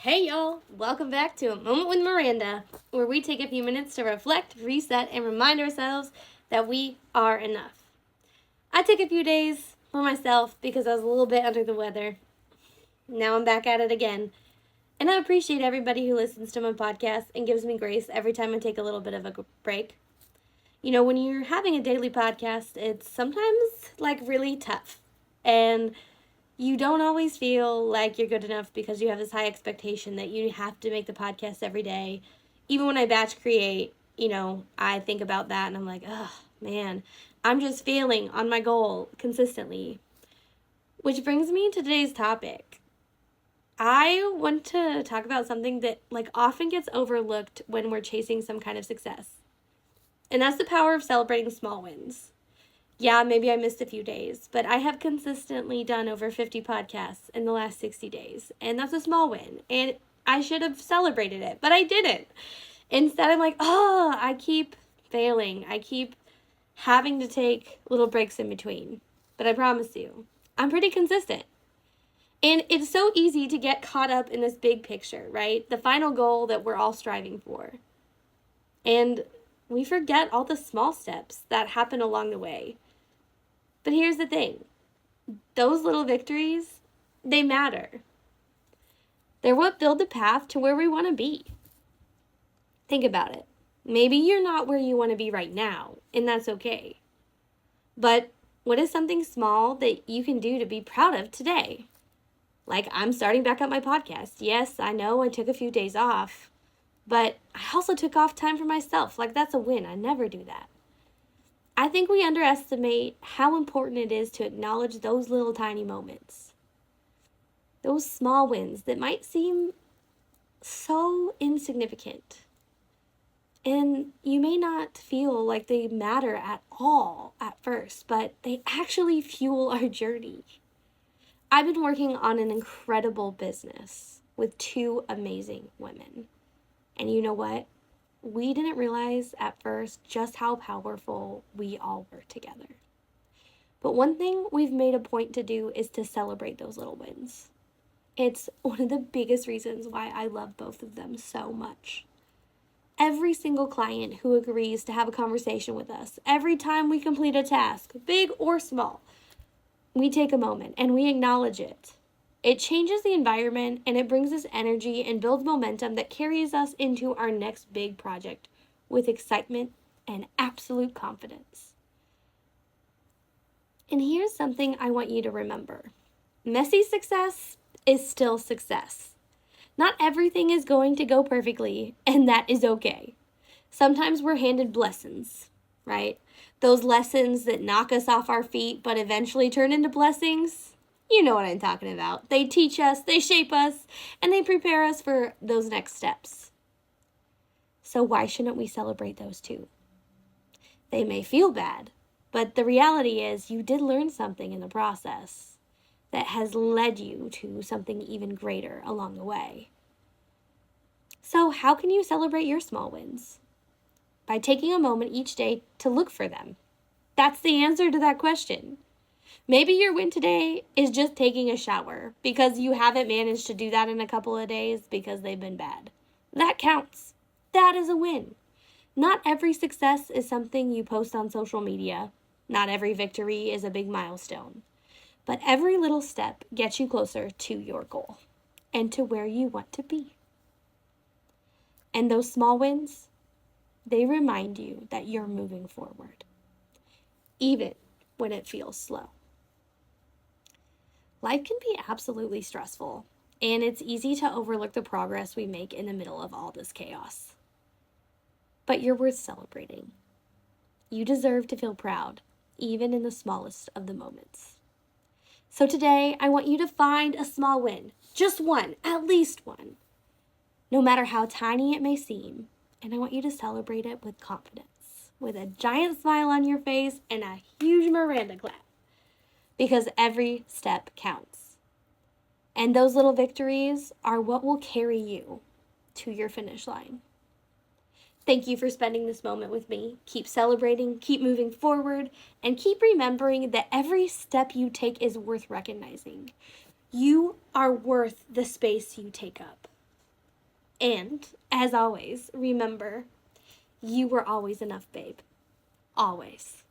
Hey y'all, welcome back to A Moment with Miranda, where we take a few minutes to reflect, reset, and remind ourselves that we are enough. I took a few days for myself because I was a little bit under the weather. Now I'm back at it again. And I appreciate everybody who listens to my podcast and gives me grace every time I take a little bit of a break. You know, when you're having a daily podcast, it's sometimes really tough. And you don't always feel like you're good enough because you have this high expectation that you have to make the podcast every day. Even when I batch create, I think about that and I'm like, oh man, I'm just failing on my goal consistently. Which brings me to today's topic. I want to talk about something that often gets overlooked when we're chasing some kind of success. And that's the power of celebrating small wins. Yeah, maybe I missed a few days, but I have consistently done over 50 podcasts in the last 60 days, and that's a small win. And I should have celebrated it, but I didn't. Instead, I'm like, oh, I keep failing. I keep having to take little breaks in between. But I promise you, I'm pretty consistent. And it's so easy to get caught up in this big picture, right? The final goal that we're all striving for. And we forget all the small steps that happen along the way. But here's the thing. Those little victories, they matter. They're what build the path to where we want to be. Think about it. Maybe you're not where you want to be right now, and that's okay. But what is something small that you can do to be proud of today? Like, I'm starting back up my podcast. Yes, I know I took a few days off, but I also took off time for myself. That's a win. I never do that. I think we underestimate how important it is to acknowledge those little tiny moments. Those small wins that might seem so insignificant. And you may not feel like they matter at all at first, but they actually fuel our journey. I've been working on an incredible business with two amazing women. And you know what? We didn't realize at first just how powerful we all were together. But one thing we've made a point to do is to celebrate those little wins. It's one of the biggest reasons why I love both of them so much. Every single client who agrees to have a conversation with us, every time we complete a task, big or small, we take a moment and we acknowledge it. It changes the environment and it brings us energy and builds momentum that carries us into our next big project with excitement and absolute confidence. And here's something I want you to remember. Messy success is still success. Not everything is going to go perfectly, and that is okay. Sometimes we're handed blessings, right? Those lessons that knock us off our feet but eventually turn into blessings. You know what I'm talking about. They teach us, they shape us, and they prepare us for those next steps. So why shouldn't we celebrate those too? They may feel bad, but the reality is you did learn something in the process that has led you to something even greater along the way. So how can you celebrate your small wins? By taking a moment each day to look for them. That's the answer to that question. Maybe your win today is just taking a shower because you haven't managed to do that in a couple of days because they've been bad. That counts. That is a win. Not every success is something you post on social media. Not every victory is a big milestone. But every little step gets you closer to your goal and to where you want to be. And those small wins, they remind you that you're moving forward, even when it feels slow. Life can be absolutely stressful, and it's easy to overlook the progress we make in the middle of all this chaos. But you're worth celebrating. You deserve to feel proud, even in the smallest of the moments. So today, I want you to find a small win. Just one, at least one. No matter how tiny it may seem. And I want you to celebrate it with confidence. With a giant smile on your face and a huge Miranda clap. Because every step counts. And those little victories are what will carry you to your finish line. Thank you for spending this moment with me. Keep celebrating, keep moving forward, and keep remembering that every step you take is worth recognizing. You are worth the space you take up. And, as always, remember, you were always enough, babe. Always.